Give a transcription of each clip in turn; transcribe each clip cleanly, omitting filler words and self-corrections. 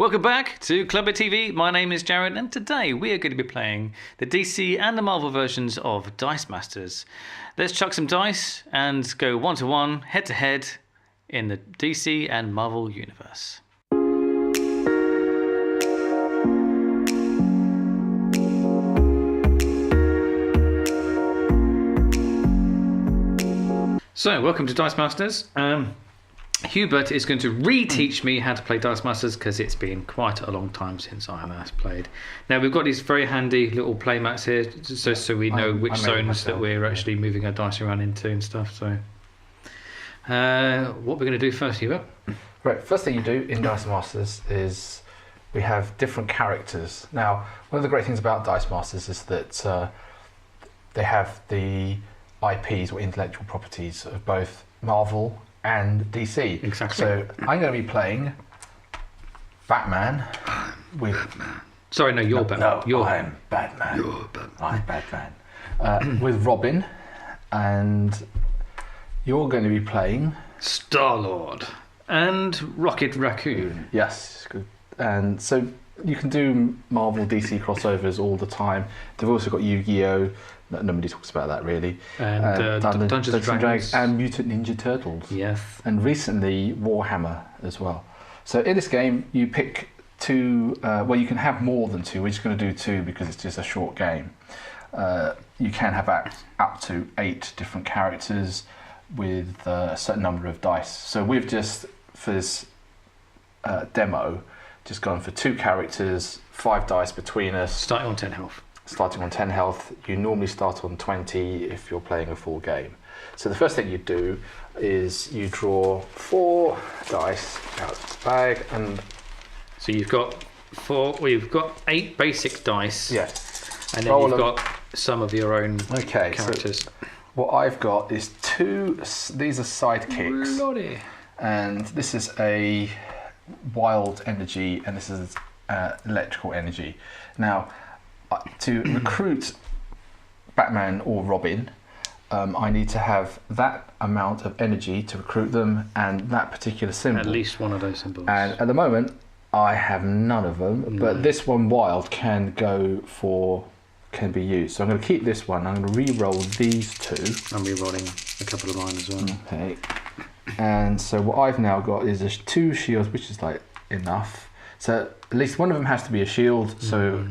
Welcome back to Clubit TV. My name is Jared, and today we are going to be playing the DC and the Marvel versions of Dice Masters. Let's chuck some dice and go 1-to-1, head-to-head in the DC and Marvel universe. So, welcome to Dice Masters. Hubert is going to reteach me how to play Dice Masters because it's been quite a long time since I last played. Now we've got these very handy little play mats here, so we know which zones that we're actually moving our dice around into and stuff. So, what we're going to do first, Hubert? Right, first thing you do in Dice Masters is we have different characters. Now, one of the great things about Dice Masters is that they have the IPs or intellectual properties of both Marvel and DC. Exactly. So I'm going to be playing Batman with... Batman. Sorry, no, you're Batman. No, I'm Batman. You're Batman. I'm Batman. With Robin, and you're going to be playing... Star-Lord. And Rocket Raccoon. Yes, good. And so you can do Marvel DC crossovers all the time. They've also got Yu-Gi-Oh! Nobody talks about that really. And Dungeons and Dragons. And Mutant Ninja Turtles. Yes. And recently Warhammer as well. So in this game you pick two, well you can have more than two. We're just going to do two because it's just a short game. You can have up to 8 different characters with a certain number of dice. So we've just, for this demo, just gone for 2 characters, 5 dice between us. Starting on 10 health. Starting on 10 health. You normally start on 20 if you're playing a full game. So the first thing you do is you draw 4 dice out of the bag, and so you've got 4. Well, you've got 8 basic dice. Yes. And then you've got some of your own characters. So what I've got is 2. These are sidekicks. Lordy. And this is a wild energy, and this is electrical energy. Now, to recruit Batman or Robin, I need to have that amount of energy to recruit them and that particular symbol. At least one of those symbols. And at the moment, I have none of them, but this one wild can be used. So I'm going to keep this one. I'm going to re-roll these 2. I'm re-rolling a couple of mine as well. Okay. And so what I've now got is 2 shields, which is like enough. So at least one of them has to be a shield. So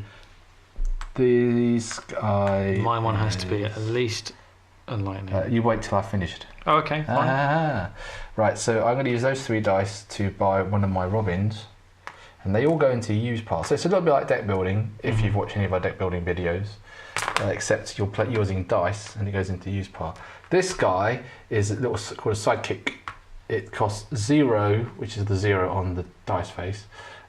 these guys... My one has to be at least a lightning. You wait till I've finished. Oh, okay, fine. Right, so I'm going to use those 3 dice to buy one of my Robins. And they all go into use pile. So it's a little bit like deck building, if you've watched any of our deck building videos. Except you're using dice and it goes into use pile. This guy is called a sidekick. It costs 0, which is the 0 on the dice face.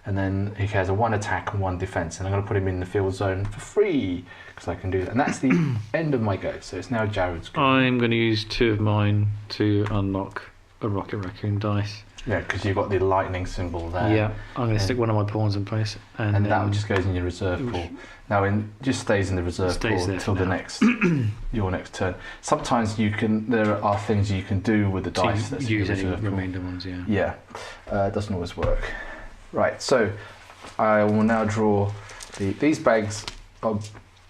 And then he has a 1 attack and 1 defense, and I'm going to put him in the field zone for free because I can do that. And that's the end of my go. So it's now Jared's go. I'm going to use 2 of mine to unlock a Rocket Raccoon dice. Yeah, because you've got the lightning symbol there. Yeah, I'm going to stick one of my pawns in place, and that just goes in your reserve pool. Now, it just stays in the reserve pool until the next your next turn. Sometimes there are things you can do with the dice that's use in the any reserve pool. remainder ones. Yeah. Yeah, it doesn't always work. Right, so I will now draw these bags are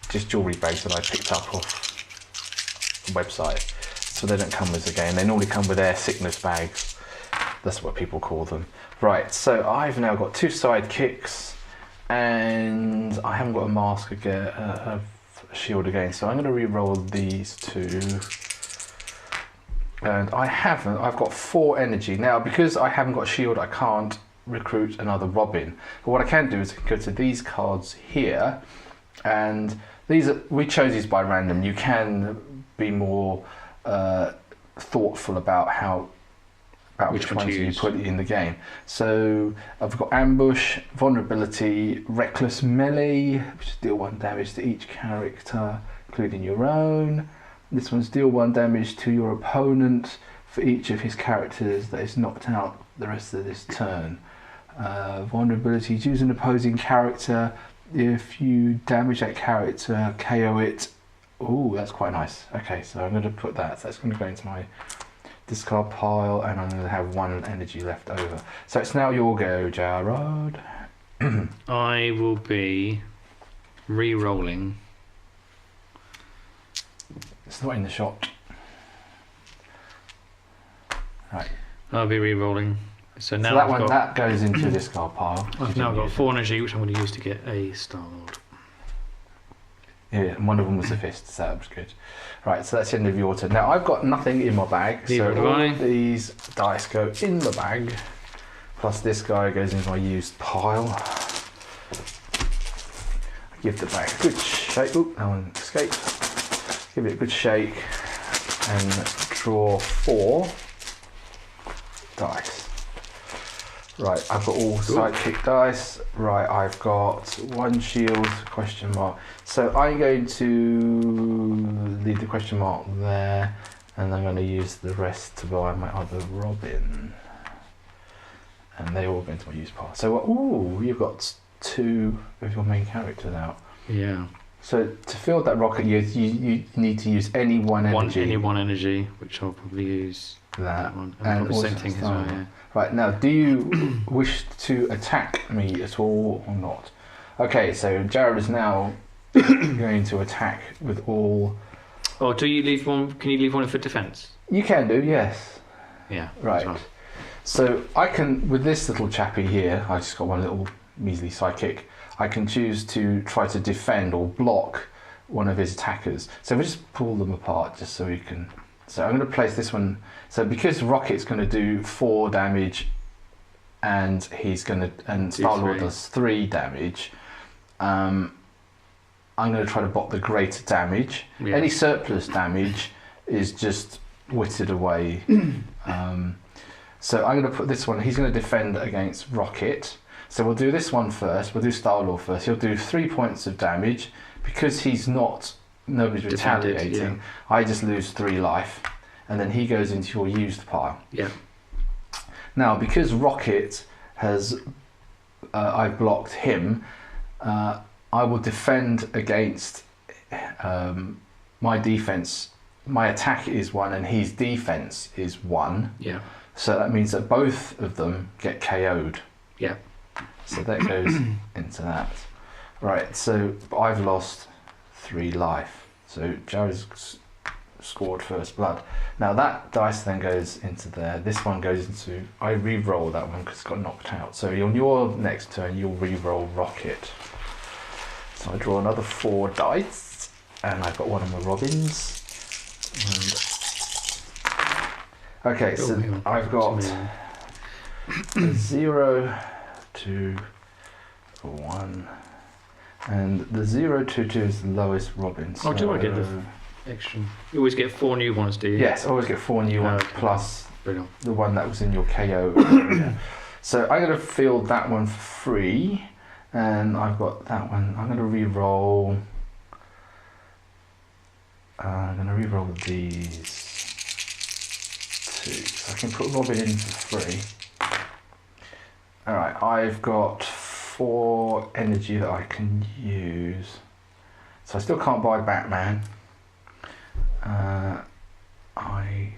just jewellery bags that I picked up off the website. So they don't come with the game. They normally come with air sickness bags. That's what people call them. Right, so I've now got 2 sidekicks, and I haven't got a mask again, a shield again. So I'm going to re-roll these 2. And I've got 4 energy. Now, because I haven't got a shield, I can't recruit another Robin. But what I can do is I can go to these cards here, and we chose these by random. You can be more thoughtful about which ones you put in the game. So I've got ambush, vulnerability, reckless melee, which is deal 1 damage to each character, including your own. This one's deal 1 damage to your opponent for each of his characters that is knocked out the rest of this turn. Vulnerability, choose an opposing character. If you damage that character, KO it. Oh, that's quite nice. Okay, so I'm going to put that. So that's going to go into my discard pile, and I'm going to have 1 energy left over. So it's now your go, Jared. I will be re-rolling. It's not in the shop. Right. I'll be re-rolling. So now So that I've one got, that goes into this card pile. I've now got 4 energy, which I'm going to use to get a Star-Lord. Yeah, and one of them was a fist, so that was good. Right, so that's the end of your turn. Now I've got nothing in my bag, Neither so do all I. these dice go in the bag. Plus this guy goes into my used pile. Give the bag a good shake. Oop, that one escaped. Give it a good shake and draw 4 dice. Right, I've got all sidekick dice. Right, I've got 1 shield, question mark. So I'm going to leave the question mark there, and I'm going to use the rest to buy my other Robin. And they all go into my use part. So, ooh, you've got 2 of your main characters out. Yeah. So to fill that rocket, you need to use any one energy. Any one energy, which I'll probably use that one. And probably also same thing as well, yeah. Right, now, do you wish to attack me at all or not? Okay, so Jared is now going to attack with all... Or do you leave one, can you leave one for defence? You can do, yes. Yeah. Right. Well. So I can, with this little chappy here, I just got one little measly sidekick, I can choose to try to defend or block one of his attackers. So we just pull them apart just so we can... So I'm going to place this one... So because Rocket's going to do 4 damage and he's going to... And Star-Lord does 3 damage, I'm going to try to block the greater damage. Yeah. Any surplus damage is just whittled away. So I'm going to put this one... He's going to defend against Rocket. So we'll do this one first. We'll do Star-Lord first. He'll do 3 points of damage. Because he's not... Nobody's retaliating. Yeah. I just lose 3 life. And then he goes into your used pile. Yeah. Now, because Rocket has... I've blocked him, I will defend against my defense. My attack is 1 and his defense is 1. Yeah. So that means that both of them get KO'd. Yeah. So that goes into that. Right, so I've lost 3 life. So Jared's scored first blood. Now that dice then goes into there. This one goes into... I re-roll that one because it's got knocked out. So on your next turn, you'll re-roll Rocket. So I draw another 4 dice. And I've got one of my Robins. And... Okay, so I've got 0, 2, 1... And the 022 is the lowest Robin. So, do I get the extra? You always get 4 new ones, do you? Yes, I always get 4 new ones plus Brilliant. The one that was in your KO. So I'm going to field that one for free. And I've got that one. I'm going to re-roll. I'm going to re-roll these 2. So I can put Robin in for free. Alright, I've got 4 energy that I can use. So I still can't buy Batman. I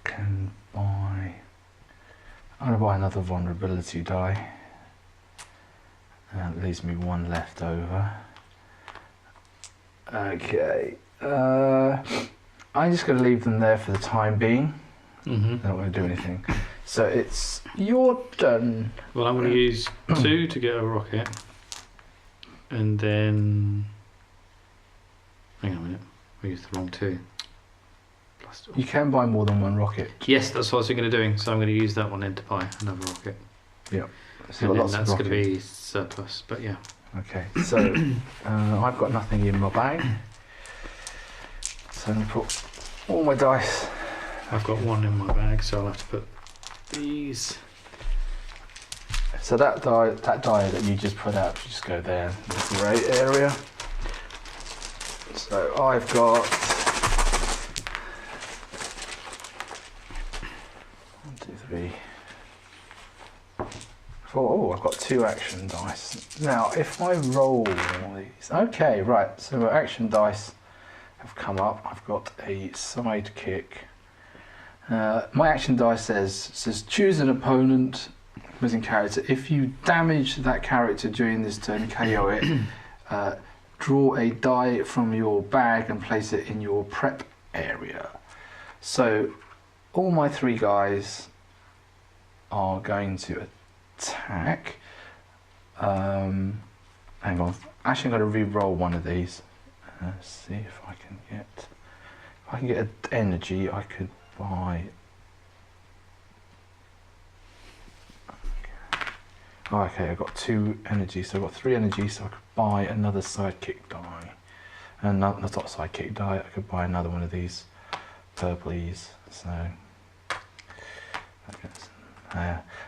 can buy... I'm going to buy another vulnerability die. That leaves me 1 left over. Okay. I'm just going to leave them there for the time being. They're not going to do anything. So it's your turn. Well, I'm going to use 2 to get a rocket. And then... Hang on a minute. I used the wrong 2. Plus 2. You can buy more than 1 rocket. Yes, that's what I was thinking of doing. So I'm going to use that one then to buy another rocket. Yeah. So and then that's going to be surplus, but yeah. Okay, so I've got nothing in my bag. So I'm going to put all my dice. I've got 1 in my bag, so I'll have to put these. So that die that you just put out, just go there, the grey area. So I've got 1, 2, 3, 4. Oh, I've got 2 action dice. Now, if I roll all these, okay, right. So my action dice have come up. I've got a side kick. My action dice says choose an opponent missing character. If you damage that character during this turn, KO it. Draw a die from your bag and place it in your prep area. So all my 3 guys are going to attack. Hang on. Actually, I'm going to re-roll one of these. See if I can get an energy. I could buy. Oh, okay, I got 2 energy, so I've got 3 energy, so I could buy another sidekick die. And not sidekick die, I could buy another one of these purplies.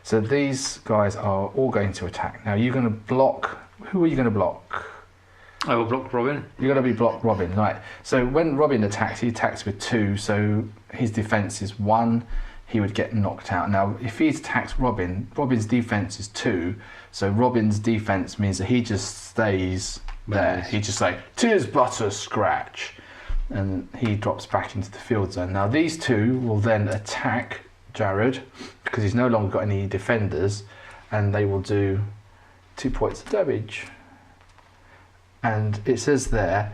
So these guys are all going to attack. Now you're going to block. Who are you going to block? I will block Robin. You're going to be block Robin, right? So when Robin attacks, he attacks with 2, so his defense is 1. He would get knocked out. Now, if he attacks Robin, Robin's defense is 2, so Robin's defense means that he just stays there. He just like, "'Tis but a scratch," and he drops back into the field zone. Now, these 2 will then attack Jared because he's no longer got any defenders, and they will do 2 points of damage. And it says there,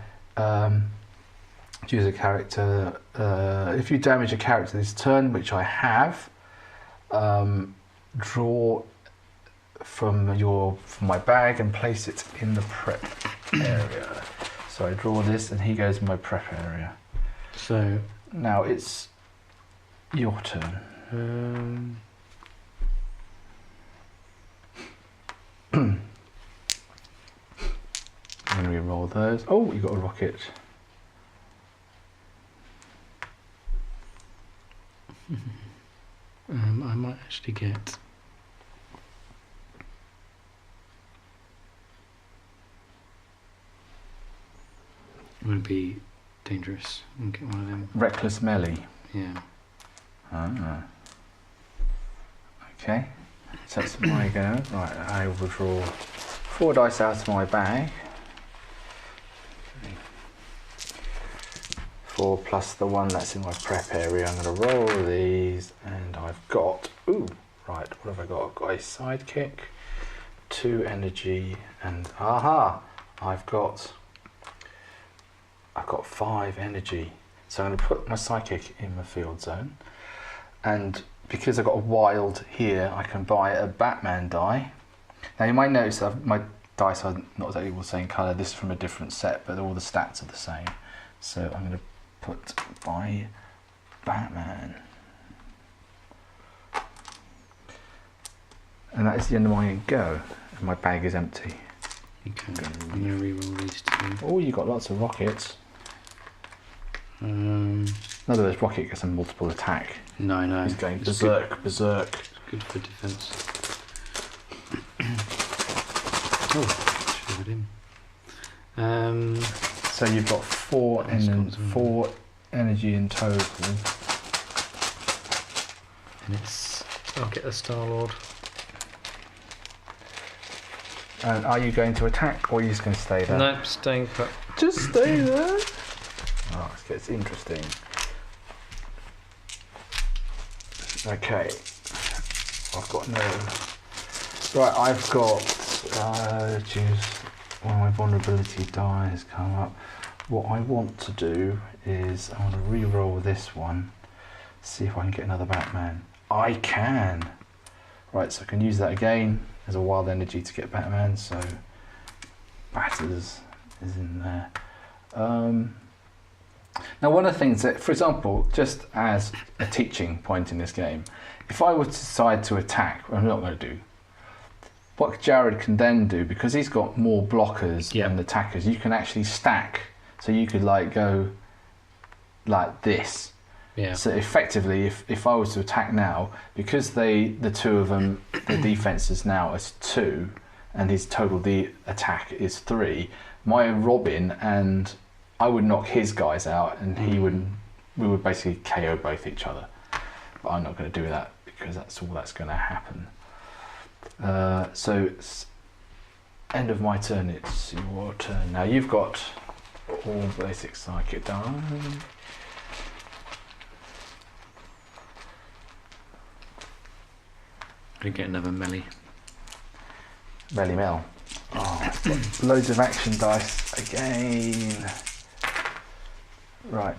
choose a character. If you damage a character this turn, which I have, draw from my bag and place it in the prep area. So I draw this, and he goes in my prep area. So now it's your turn. I'm going to re-roll those. Oh, you got a rocket. I might actually get. It would be dangerous. And get one of them. Reckless melee. Yeah. Ah. Okay. So that's my go. Right, I will draw 4 dice out of my bag. 4 plus the 1 that's in my prep area. I'm going to roll these, and I've got. Ooh, right. What have I got? I've got a sidekick, 2 energy, and aha! I've got 5 energy. So I'm going to put my sidekick in the field zone, and because I've got a wild here, I can buy a Batman die. Now you might notice that my dice are not exactly all the same colour. This is from a different set, but all the stats are the same. So I'm going to put buy Batman. And that is the end of my go. And my bag is empty. Okay, I'm going to re-roll these 2. Oh, you got lots of rockets. In other words, rocket gets a multiple attack. No. He's going It's berserk. good for defense. Oh, shivered him. So you've got 4 energy in total. And I'll get the Star-Lord. And are you going to attack, or are you just going to stay there? Nope, staying put. Just stay there. Oh, it gets interesting. Okay. I've got no. Right, I've got. Choose one of my vulnerability dies come up. What I want to do is I want to re-roll this one. See if I can get another Batman. I can. Right, so I can use that again as a wild energy to get Batman. So Batters is in there. Now, one of the things that, for example, just as a teaching point in this game, if I were to decide to attack, what I'm not going to do, what Jared can then do, because he's got more blockers than attackers, you can actually stack. So you could like go like this. Yeah. So effectively, if I was to attack now, because the 2 of them, the defense is now is 2, and his total attack is 3. My Robin and I would knock his guys out, and we would basically KO both each other. But I'm not going to do that because that's all that's going to happen. So it's end of my turn. It's your turn now. You've got all basic psychic die. Gonna get another melee. Melly Mel. Oh, I've got loads of action dice again. Right.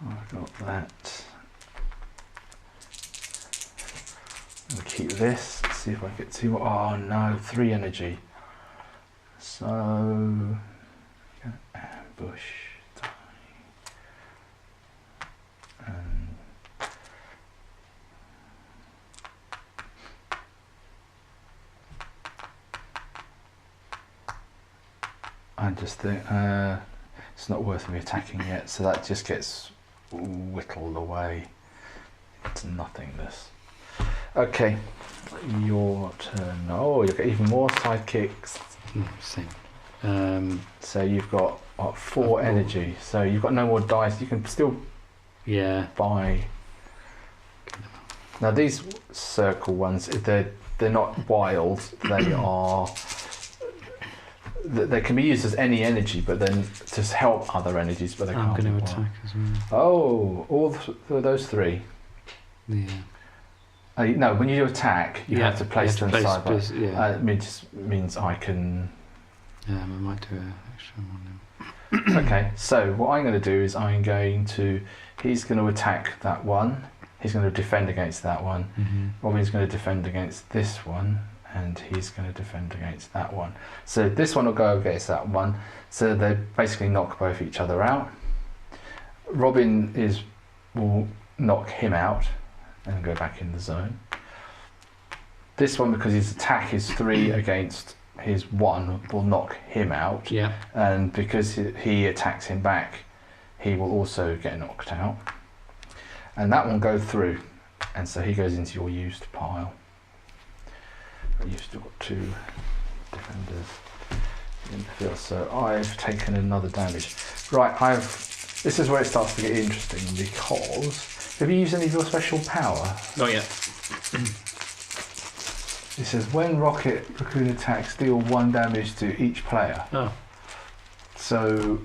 I've got that. I'll keep this. See if I get 2. Oh no, 3 energy. So, ambush. Die. And I just think it's not worth me attacking yet, so that just gets whittled away. It's nothingness. Okay, your turn. Oh, you've got even more sidekicks. Same. So you've got 4 energy. So you've got no more dice. You can still buy. Now these circle ones, they're not wild. They are. They can be used as any energy, but then to help other energies. But they can't. I'm going to attack as well. Oh, all those 3. Yeah. No, when you attack, you have to place them side by side. Yeah. It just means I can. I might do an extra one then. Okay, so what I'm going to do is he's going to attack that one. He's going to defend against that one. Mm-hmm. Robin's going to defend against this one, and he's going to defend against that one. So this one will go against that one. So they basically knock both each other out. Robin will knock him out and go back in the zone. This one, because his attack is 3 against his 1, will knock him out. Yeah. And because he attacks him back, he will also get knocked out. And that one goes through, and so he goes into your used pile. You've still got 2 defenders in the field, so I've taken another damage. Right, this is where it starts to get interesting, because have you used any of your special power? Not yet. It says when Raccoon attacks, deal 1 damage to each player. Oh. So.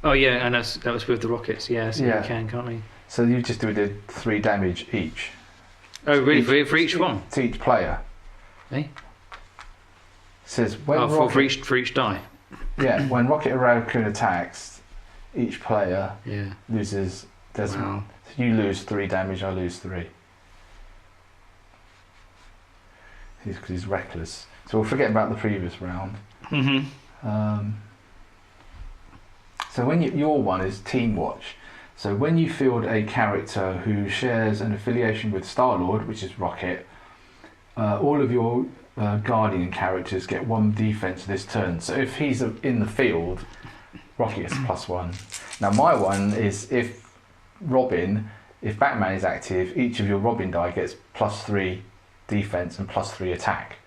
Oh yeah, and that was with the rockets. Yeah, so Yeah. you can't we? So you just do 3 damage each. Oh really? For each one? To each player. Eh? It says when for each die. Yeah, when Raccoon attacks, each player loses. Wow. You lose 3 damage. I lose 3. Because he's reckless. So we'll forget about the previous round. Mm-hmm. So when your one is Team Watch. So when you field a character who shares an affiliation with Star-Lord, which is Rocket, all of your Guardian characters get 1 defense this turn. So if he's in the field, Rocket gets +1. Now my one is if Batman is active, each of your Robin die gets +3 defense and +3 attack.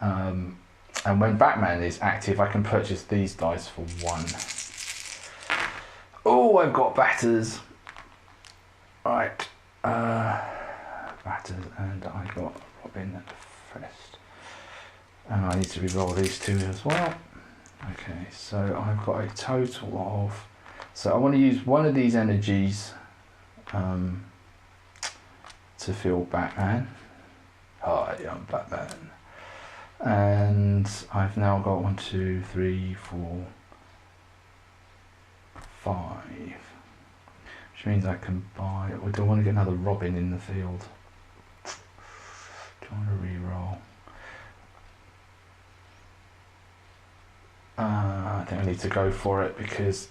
And when Batman is active, I can purchase these dice for 1. Oh, I've got batters. Right. Batters, and I got Robin first. And I need to re-roll these 2 as well. Okay, so I've got a total of. So I want to use one of these energies to fill Batman. Hi, I'm Batman. And I've now got 1, 2, 3, 4, 5. Which means I can buy. Or do I want to get another Robin in the field? Do I want to re-roll? I think I need to go for it because.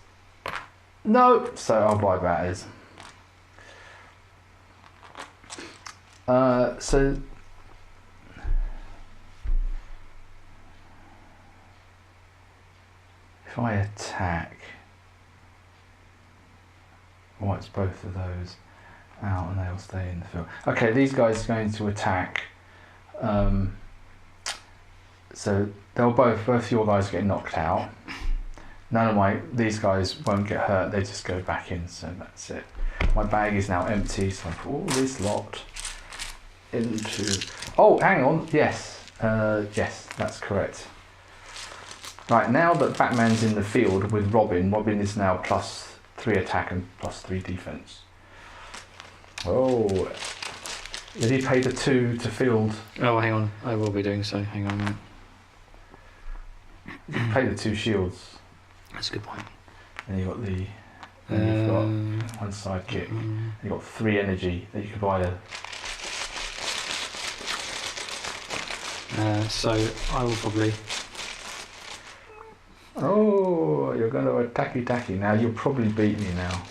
No! So I'll buy batters. So. If I attack. Oh, it's both of those out and they'll stay in the field. Okay, these guys are going to attack. So they'll both your guys get knocked out. None of these guys won't get hurt, they just go back in, so that's it. My bag is now empty, so I put all this lot into. Oh, hang on, yes. Yes, that's correct. Right, now that Batman's in the field with Robin is now +3 attack and +3 defense. Oh, did he pay the 2 to field? Oh, hang on. I will be doing so. Hang on a minute. Pay the 2 shields. That's a good point. And you got the. Then you've got 1 sidekick. You've got 3 energy that you could buy a. So I will probably. Oh, you're going to attacky. Now you'll probably beat me now.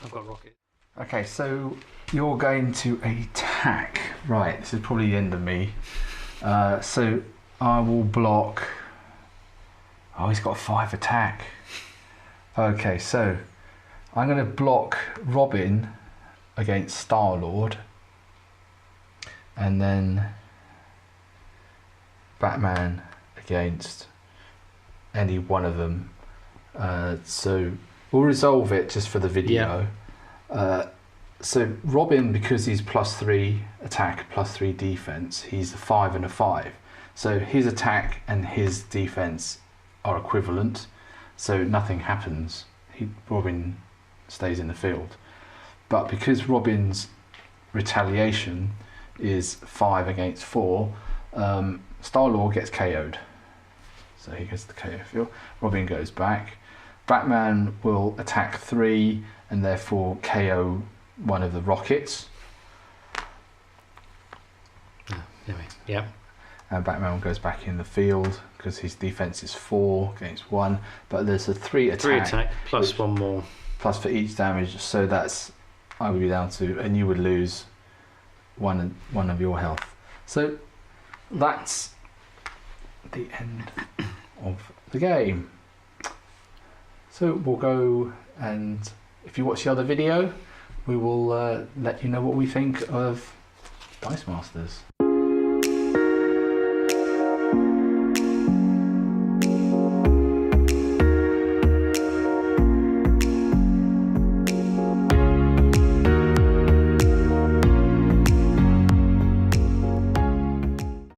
I've got rocket. Okay, so you're going to attack. Right, this is probably the end of me. So I will block. Oh, he's got a 5 attack. Okay, so I'm going to block Robin against Star-Lord. And then Batman against any one of them. So we'll resolve it just for the video. So Robin, because he's +3 attack, +3 defense, he's a 5 and a 5. So his attack and his defense are equivalent. So nothing happens. Robin stays in the field. But because Robin's retaliation is 5 against 4, Star-Lord gets KO'd. So he gets the KO field. Robin goes back. Batman will attack 3 and therefore KO one of the rockets. Anyway, yeah. And Batman goes back in the field because his defense is 4 against 1. But there's a 3 attack. 3 attack plus 1 more. Plus for each damage. So that's, I would be down to, and you would lose one of your health. So that's the end of the game. So we'll go, and if you watch the other video, we will let you know what we think of Dice Masters.